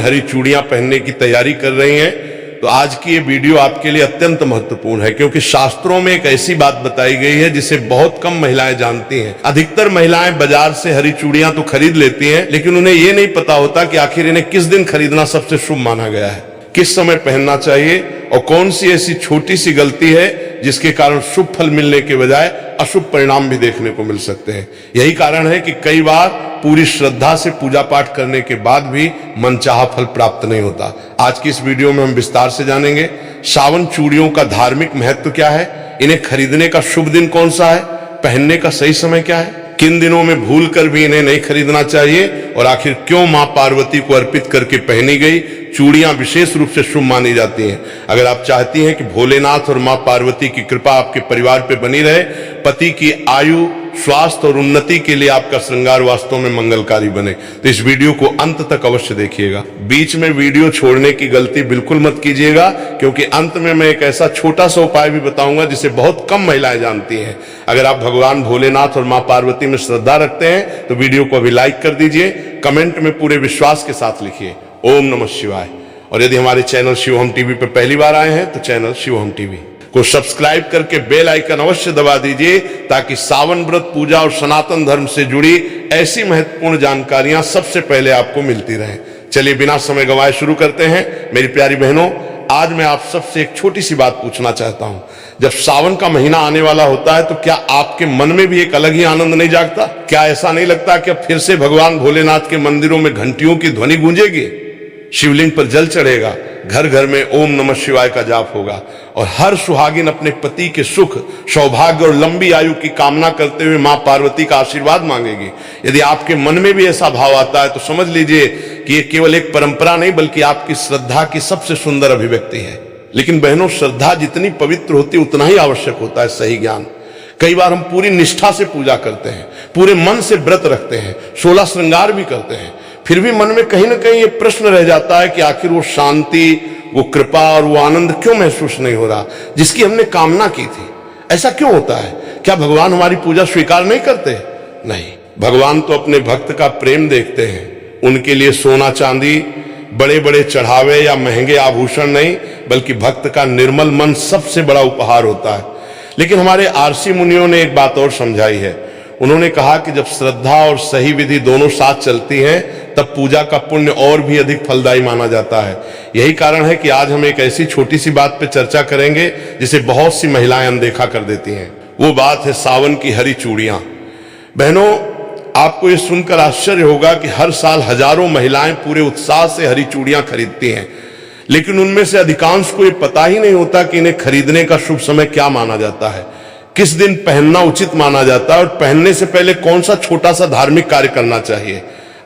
हरी चूड़ियां पहनने की तैयारी कर रही हैं, तो आज की ये वीडियो आपके लिए अत्यंत महत्वपूर्ण है, क्योंकि शास्त्रों में एक ऐसी बात बताई गई है जिसे बहुत कम महिलाएं जानती हैं। अधिकतर महिलाएं बाजार से हरी चूड़ियां तो खरीद लेती हैं, लेकिन उन्हें ये नहीं पता होता कि आखिर इन्हें किस दिन खरीदना सबसे शुभ माना गया है, किस समय पहनना चाहिए और कौन सी ऐसी छोटी सी गलती है जिसके कारण शुभ फल मिलने के बजाय अशुभ परिणाम भी देखने को मिल सकते हैं। यही कारण है कि कई बार पूरी श्रद्धा से पूजा पाठ करने के बाद भी मनचाहा फल प्राप्त नहीं होता। आज की इस वीडियो में हम विस्तार से जानेंगे सावन चूड़ियों का धार्मिक महत्व क्या है, इन्हें खरीदने का शुभ दिन कौन सा है, पहनने का सही समय क्या है, किन दिनों में भूल कर भी इन्हें नहीं खरीदना चाहिए और आखिर क्यों मां पार्वती को अर्पित करके पहनी गई चूड़ियां विशेष रूप से शुभ मानी जाती हैं। अगर आप चाहती हैं कि भोलेनाथ और मां पार्वती की कृपा आपके परिवार पे बनी रहे, पति की आयु, स्वास्थ्य और उन्नति के लिए आपका श्रृंगार वास्तव में मंगलकारी बने, तो इस वीडियो को अंत तक अवश्य देखिएगा। बीच में वीडियो छोड़ने की गलती बिल्कुल मत कीजिएगा, क्योंकि अंत में मैं एक ऐसा छोटा सा उपाय भी बताऊंगा जिसे बहुत कम महिलाएं जानती हैं। अगर आप भगवान भोलेनाथ और मां पार्वती में श्रद्धा रखते हैं तो वीडियो को अभी लाइक कर दीजिए, कमेंट में पूरे विश्वास के साथ लिखिए ओम नमः शिवाय। और यदि हमारे चैनल शिवहम टीवी पर पहली बार आए हैं तो चैनल शिवहम टीवी को सब्सक्राइब करके बेल आइकन अवश्य दबा दीजिए, ताकि सावन व्रत, पूजा और सनातन धर्म से जुड़ी ऐसी महत्वपूर्ण जानकारियां सबसे पहले आपको मिलती रहें। चलिए बिना समय गंवाए शुरू करते हैं। मेरी प्यारी बहनों, आज मैं आप सबसे एक छोटी सी बात पूछना चाहता हूं। जब सावन का महीना आने वाला होता है तो क्या आपके मन में भी एक अलग ही आनंद नहीं जागता? क्या ऐसा नहीं लगता कि अब फिर से भगवान भोलेनाथ के मंदिरों में घंटियों की ध्वनि गूंजेगी, शिवलिंग पर जल चढ़ेगा, घर घर में ओम नमः शिवाय का जाप होगा और हर सुहागिन अपने पति के सुख, सौभाग्य और लंबी आयु की कामना करते हुए मां पार्वती का आशीर्वाद मांगेगी। यदि आपके मन में भी ऐसा भाव आता है तो समझ लीजिए कि ये केवल एक परंपरा नहीं बल्कि आपकी श्रद्धा की सबसे सुंदर अभिव्यक्ति है। लेकिन बहनों, श्रद्धा जितनी पवित्र होती है उतना ही आवश्यक होता है सही ज्ञान। कई बार हम पूरी निष्ठा से पूजा करते हैं, पूरे मन से व्रत रखते हैं, 16 श्रृंगार भी करते हैं, फिर भी मन में कहीं ना कहीं ये प्रश्न रह जाता है कि आखिर वो शांति, वो कृपा और वो आनंद क्यों महसूस नहीं हो रहा जिसकी हमने कामना की थी। ऐसा क्यों होता है? क्या भगवान हमारी पूजा स्वीकार नहीं करते? नहीं, भगवान तो अपने भक्त का प्रेम देखते हैं। उनके लिए सोना चांदी, बड़े बड़े चढ़ावे या महंगे आभूषण नहीं, बल्कि भक्त का निर्मल मन सबसे बड़ा उपहार होता है। लेकिन हमारे आरसी मुनियों ने एक बात और समझाई है। उन्होंने कहा कि जब श्रद्धा और सही विधि दोनों साथ चलती हैं तब पूजा का पुण्य और भी अधिक फलदायी माना जाता है। यही कारण है कि आज हम एक ऐसी छोटी सी बात पर चर्चा करेंगे जिसे बहुत सी महिलाएं अनदेखा कर देती हैं। वो बात है सावन की हरी चूड़ियां। बहनों, आपको ये सुनकर आश्चर्य होगा कि हर साल हजारों महिलाएं पूरे उत्साह से हरी चूड़ियां खरीदती हैं, लेकिन उनमें से अधिकांश को ये पता ही नहीं होता कि इन्हें खरीदने का शुभ समय क्या माना जाता है, किस दिन पहनना उचित माना जाता है और पहनने से पहले कौन सा छोटा सा धार्मिक कार्य करना चाहिए।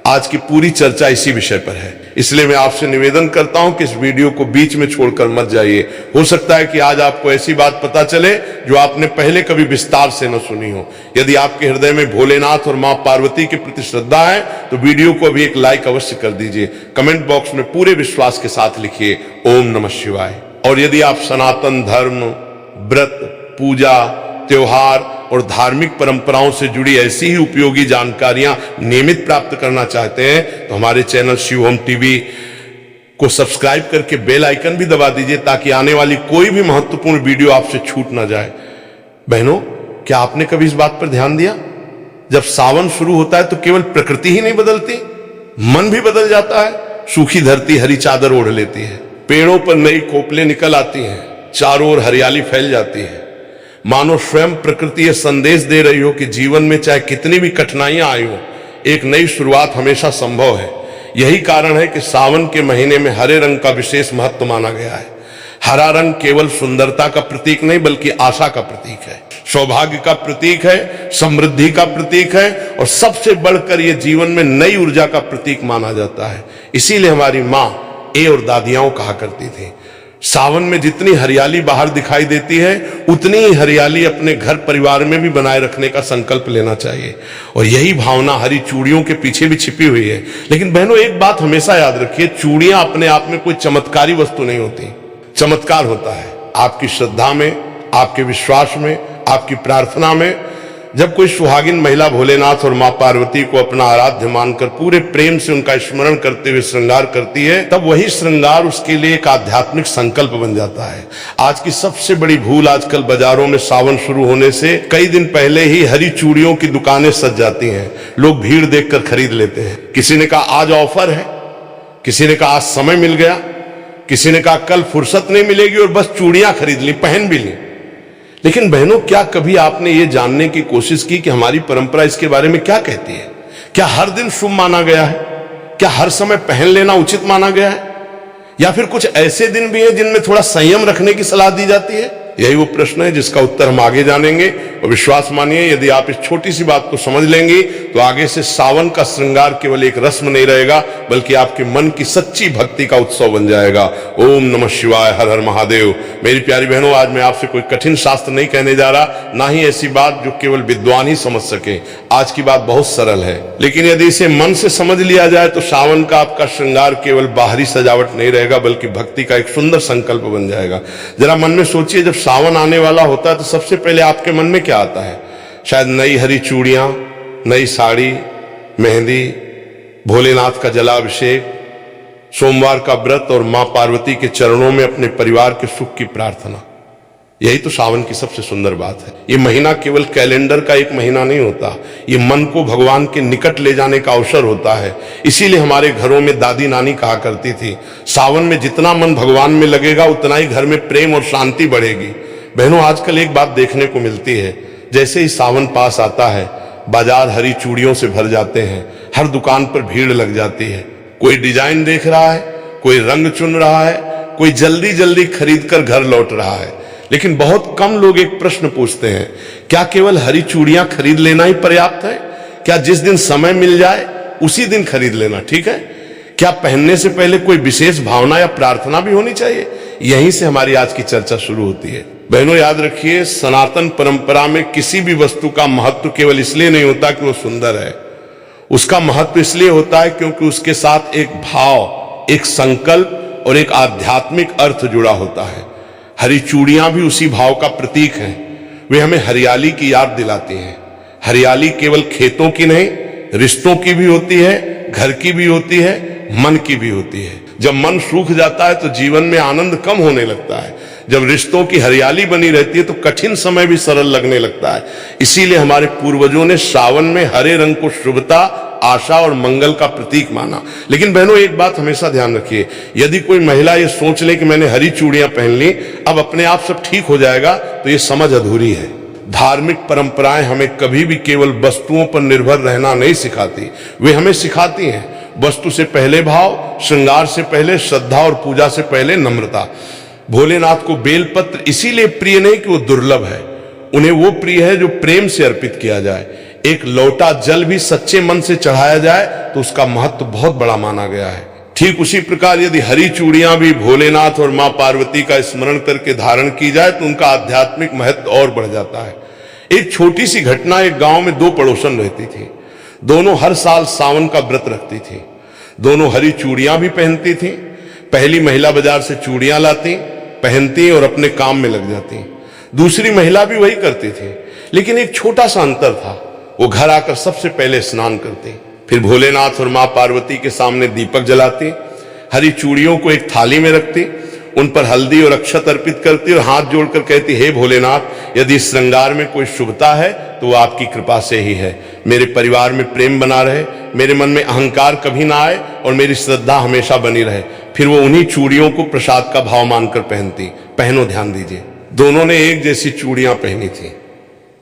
आज की पूरी चर्चा इसी विषय पर है, इसलिए मैं आपसे निवेदन करता हूं कि इस वीडियो को बीच में छोड़कर मत जाइए। हो सकता है कि आज आपको ऐसी बात पता चले जो आपने पहले कभी विस्तार से न सुनी हो। यदि आपके हृदय में भोलेनाथ और मां पार्वती के प्रति श्रद्धा है तो वीडियो को भी एक लाइक अवश्य कर दीजिए। कमेंट बॉक्स में पूरे विश्वास के साथ लिखिए ओम नमः शिवाय। और यदि आप सनातन धर्म, व्रत, पूजा, त्योहार और धार्मिक परंपराओं से जुड़ी ऐसी ही उपयोगी जानकारियां नियमित प्राप्त करना चाहते हैं तो हमारे चैनल शिवहम टीवी को सब्सक्राइब करके बेल आइकन भी दबा दीजिए, ताकि आने वाली कोई भी महत्वपूर्ण वीडियो आपसे छूट ना जाए। बहनों, क्या आपने कभी इस बात पर ध्यान दिया, जब सावन शुरू होता है तो केवल प्रकृति ही नहीं बदलती, मन भी बदल जाता है। सूखी धरती हरी चादर ओढ़ लेती है, पेड़ों पर नई कोपलें निकल आती हैं, चारों ओर हरियाली फैल जाती है, मानो स्वयं प्रकृति यह संदेश दे रही हो कि जीवन में चाहे कितनी भी कठिनाइयां आई हो, एक नई शुरुआत हमेशा संभव है। यही कारण है कि सावन के महीने में हरे रंग का विशेष महत्व माना गया है। हरा रंग केवल सुंदरता का प्रतीक नहीं बल्कि आशा का प्रतीक है, सौभाग्य का प्रतीक है, समृद्धि का प्रतीक है और सबसे बढ़कर यह जीवन में नई ऊर्जा का प्रतीक माना जाता है। इसीलिए हमारी माँ और दादियां कहा करती थी, सावन में जितनी हरियाली बाहर दिखाई देती है उतनी ही हरियाली अपने घर परिवार में भी बनाए रखने का संकल्प लेना चाहिए। और यही भावना हरी चूड़ियों के पीछे भी छिपी हुई है। लेकिन बहनों, एक बात हमेशा याद रखिए, चूड़ियां अपने आप में कोई चमत्कारी वस्तु नहीं होती। चमत्कार होता है आपकी श्रद्धा में, आपके विश्वास में, आपकी प्रार्थना में। जब कोई सुहागिन महिला भोलेनाथ और मां पार्वती को अपना आराध्य मानकर पूरे प्रेम से उनका स्मरण करते हुए श्रृंगार करती है, तब वही श्रृंगार उसके लिए एक आध्यात्मिक संकल्प बन जाता है। आज की सबसे बड़ी भूल, आजकल बाजारों में सावन शुरू होने से कई दिन पहले ही हरी चूड़ियों की दुकानें सज जाती हैं। लोग भीड़ देखकर खरीद लेते हैं। किसी ने कहा आज ऑफर है, किसी ने कहा आज समय मिल गया, किसी ने कहा कल फुर्सत नहीं मिलेगी और बस चूड़ियां खरीद ली, पहन भी ली। लेकिन बहनों, क्या कभी आपने ये जानने की कोशिश की कि हमारी परंपरा इसके बारे में क्या कहती है? क्या हर दिन शुभ माना गया है? क्या हर समय पहन लेना उचित माना गया है? या फिर कुछ ऐसे दिन भी हैं जिनमें थोड़ा संयम रखने की सलाह दी जाती है? यही वो प्रश्न है जिसका उत्तर हम आगे जानेंगे। और विश्वास मानिए, यदि आप इस छोटी सी बात को समझ लेंगे तो आगे से सावन का श्रृंगार केवल एक रस्म नहीं रहेगा, बल्कि आपके मन की सच्ची भक्ति का उत्सव बन जाएगा। ओम नमः शिवाय, हर हर महादेव। मेरी प्यारी बहनों, आज मैं आपसे कोई कठिन शास्त्र नहीं कहने जा रहा, ना ही ऐसी बात जो केवल विद्वान ही समझ सके। आज की बात बहुत सरल है, लेकिन यदि इसे मन से समझ लिया जाए तो सावन का आपका श्रृंगार केवल बाहरी सजावट नहीं रहेगा, बल्कि भक्ति का एक सुंदर संकल्प बन जाएगा। जरा मन में सोचिए, जब सावन आने वाला होता है तो सबसे पहले आपके मन में क्या आता है? शायद नई हरी चूड़ियां, नई साड़ी, मेहंदी, भोलेनाथ का जलाभिषेक, सोमवार का व्रत और मां पार्वती के चरणों में अपने परिवार के सुख की प्रार्थना। यही तो सावन की सबसे सुंदर बात है। ये महीना केवल कैलेंडर का एक महीना नहीं होता, ये मन को भगवान के निकट ले जाने का अवसर होता है। इसीलिए हमारे घरों में दादी नानी कहा करती थी, सावन में जितना मन भगवान में लगेगा उतना ही घर में प्रेम और शांति बढ़ेगी। बहनों, आजकल एक बात देखने को मिलती है, जैसे ही सावन पास आता है बाजार हरी चूड़ियों से भर जाते हैं, हर दुकान पर भीड़ लग जाती है। कोई डिजाइन देख रहा है, कोई रंग चुन रहा है, कोई जल्दी जल्दी खरीद कर घर लौट रहा है। लेकिन बहुत कम लोग एक प्रश्न पूछते हैं, क्या केवल हरी चूड़ियां खरीद लेना ही पर्याप्त है? क्या जिस दिन समय मिल जाए उसी दिन खरीद लेना ठीक है? क्या पहनने से पहले कोई विशेष भावना या प्रार्थना भी होनी चाहिए? यहीं से हमारी आज की चर्चा शुरू होती है। बहनों, याद रखिए, सनातन परंपरा में किसी भी वस्तु का महत्व केवल इसलिए नहीं होता कि वो सुंदर है। उसका महत्व इसलिए होता है क्योंकि उसके साथ एक भाव, एक संकल्प और एक आध्यात्मिक अर्थ जुड़ा होता है। हरी चूड़ियां भी उसी भाव का प्रतीक हैं। वे हमें हरियाली की याद दिलाती हैं। हरियाली केवल खेतों की नहीं, रिश्तों की भी होती है, घर की भी होती है, मन की भी होती है। जब मन सूख जाता है तो जीवन में आनंद कम होने लगता है। जब रिश्तों की हरियाली बनी रहती है तो कठिन समय भी सरल लगने लगता है। इसीलिए हमारे पूर्वजों ने सावन में हरे रंग को शुभता, आशा और मंगल का प्रतीक माना। लेकिन बहनों, एक बात हमेशा ध्यान रखिए, यदि कोई महिला ये सोच ले कि मैंने हरी चूड़ियां पहन ली, अब अपने आप सब ठीक हो जाएगा, तो ये समझ अधूरी है। धार्मिक परंपराएं हमें कभी भी केवल वस्तुओं पर निर्भर रहना नहीं सिखाती, वे हमें सिखाती हैं वस्तु से पहले भाव, श्रृंगार से पहले श्रद्धा और पूजा से पहले नम्रता। भोलेनाथ को बेलपत्र इसीलिए प्रिय नहीं कि वो दुर्लभ है, उन्हें वो प्रिय है जो प्रेम से अर्पित किया जाए। एक लोटा जल भी सच्चे मन से चढ़ाया जाए तो उसका महत्व बहुत बड़ा माना गया है। ठीक उसी प्रकार यदि हरी चूड़ियां भी भोलेनाथ और मां पार्वती का स्मरण करके धारण की जाए तो उनका आध्यात्मिक महत्व और बढ़ जाता है। एक छोटी सी घटना, एक गांव में दो पड़ोसन रहती थी। दोनों हर साल सावन का व्रत रखती थी। दोनों हरी चूड़ियां भी पहनती थी। पहली महिला बाजार से चूड़ियां लाती, पहनती और अपने काम में लग जाती। दूसरी महिला भी वही करती थी, लेकिन एक छोटा सा अंतर था, वो घर आकर सबसे पहले स्नान करती, फिर भोलेनाथ और मां पार्वती के सामने दीपक जलाती, हरी चूड़ियों को एक थाली में रखती, उन पर हल्दी और अक्षत अर्पित करती और हाथ जोड़कर कहती, हे भोलेनाथ, यदि इस श्रृंगार में कोई शुभता है तो वो आपकी कृपा से ही है। मेरे परिवार में प्रेम बना रहे, मेरे मन में अहंकार कभी ना आए और मेरी श्रद्धा हमेशा बनी रहे। फिर वो उन्हीं चूड़ियों को प्रसाद का भाव मानकर पहनती। पहनो, ध्यान दीजिए, दोनों ने एक जैसी चूड़ियां पहनी थी,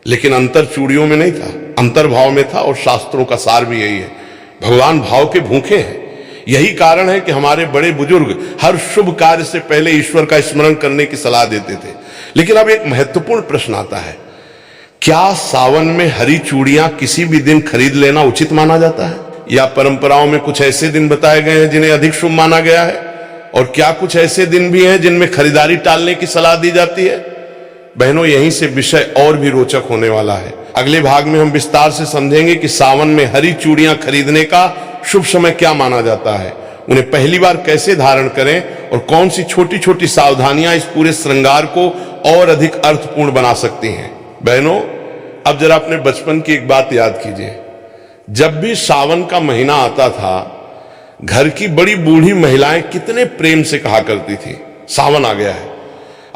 लेकिन अंतर चूड़ियों में नहीं था, अंतर भाव में था। और शास्त्रों का सार भी यही है, भगवान भाव के भूखे हैं। यही कारण है कि हमारे बड़े बुजुर्ग हर शुभ कार्य से पहले ईश्वर का स्मरण करने की सलाह देते थे। लेकिन अब एक महत्वपूर्ण प्रश्न आता है, क्या सावन में हरी चूड़ियां किसी भी दिन खरीद लेना उचित माना जाता है, या परंपराओं में कुछ ऐसे दिन बताए गए हैं जिन्हें अधिक शुभ माना गया है, और क्या कुछ ऐसे दिन भी हैं जिनमें खरीदारी टालने की सलाह दी जाती है? बहनों, यहीं से विषय और भी रोचक होने वाला है। अगले भाग में हम विस्तार से समझेंगे कि सावन में हरी चूड़ियां खरीदने का शुभ समय क्या माना जाता है, उन्हें पहली बार कैसे धारण करें और कौन सी छोटी छोटी सावधानियां इस पूरे श्रृंगार को और अधिक अर्थपूर्ण बना सकती हैं। बहनों, अब जरा अपने बचपन की एक बात याद कीजिए, जब भी सावन का महीना आता था, घर की बड़ी बूढ़ी महिलाएं कितने प्रेम से कहा करती थी, सावन आ गया है,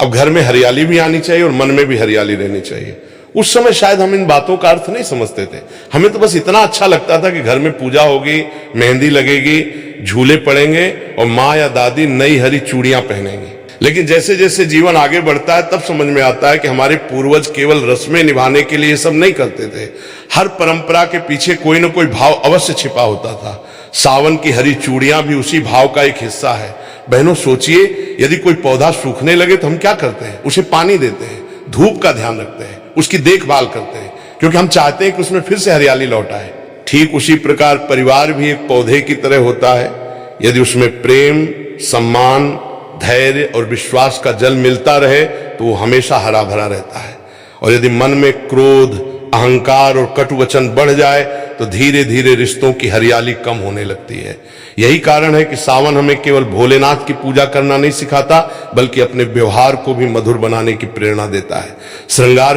अब घर में हरियाली भी आनी चाहिए और मन में भी हरियाली रहनी चाहिए। उस समय शायद हम इन बातों का अर्थ नहीं समझते थे, हमें तो बस इतना अच्छा लगता था कि घर में पूजा होगी, मेहंदी लगेगी, झूले पड़ेंगे और माँ या दादी नई हरी चूड़ियां पहनेंगी। लेकिन जैसे जैसे जीवन आगे बढ़ता है तब समझ में आता है कि हमारे पूर्वज केवल रस्में निभाने के लिए ये सब नहीं करते थे, हर परंपरा के पीछे कोई ना कोई भाव अवश्य छिपा होता था। सावन की हरी चूड़ियां भी उसी भाव का एक हिस्सा है। बहनों सोचिए, यदि कोई पौधा सूखने लगे तो हम क्या करते हैं? उसे पानी देते हैं, धूप का ध्यान रखते हैं, उसकी देखभाल करते हैं, क्योंकि हम चाहते हैं कि उसमें फिर से हरियाली लौट आए। ठीक उसी प्रकार परिवार भी एक पौधे की तरह होता है। यदि उसमें प्रेम, सम्मान, धैर्य और विश्वास का जल मिलता रहे तो वो हमेशा हरा भरा रहता है। और यदि मन में क्रोध, अहंकार और कटु वचन बढ़ जाए तो धीरे धीरे रिश्तों की हरियाली कम होने लगती है। यही कारण है कि सावन हमें केवल भोलेनाथ की पूजा करना नहीं सिखाता, बल्कि अपने व्यवहार को भी मधुर बनाने की प्रेरणा देता है। श्रृंगार